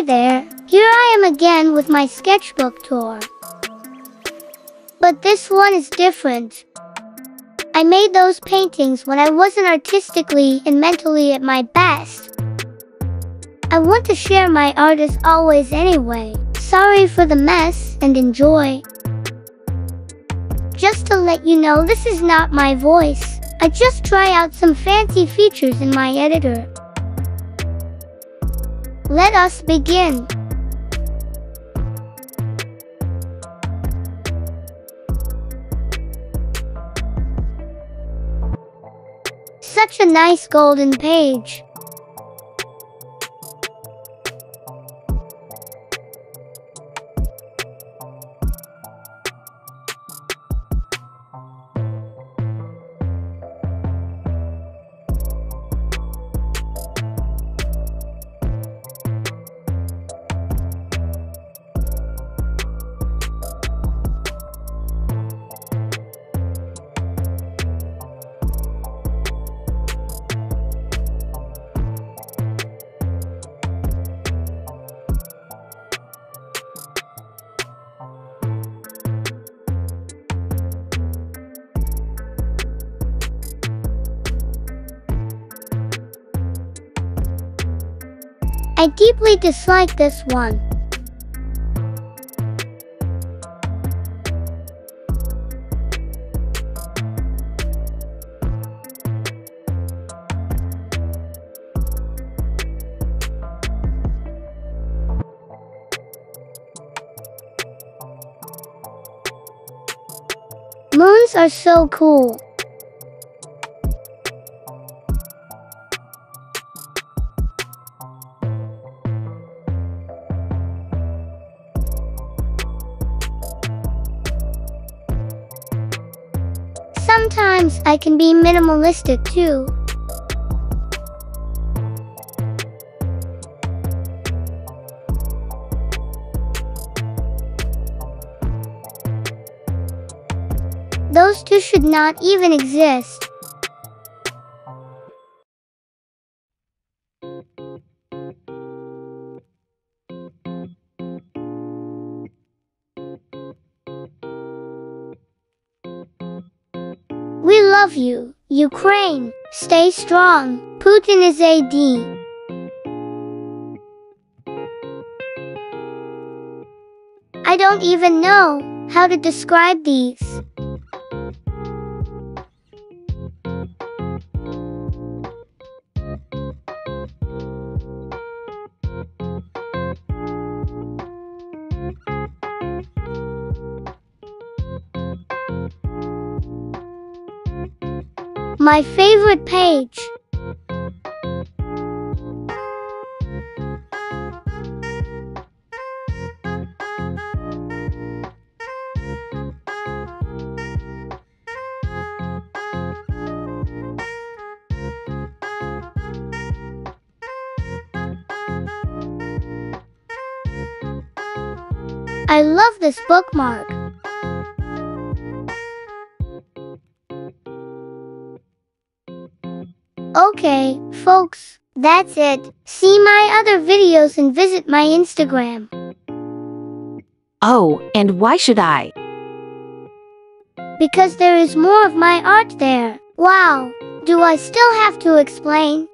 Hey there, here I am again with my sketchbook tour. But this one is different. I made those paintings when I wasn't artistically and mentally at my best. I want to share my art as always anyway. Sorry for the mess and enjoy. Just to let you know, this is not my voice. I just try out some fancy features in my editor. Let us begin. Such a nice golden page. I deeply dislike this one. Moons are so cool. Sometimes I can be minimalistic too. Those two should not even exist. We love you, Ukraine. Stay strong. Putin is AD. I don't even know how to describe these. My favorite page. I love this bookmark. Okay, folks, that's it. See my other videos and visit my Instagram. Oh, and why should I? Because there is more of my art there. Wow, do I still have to explain?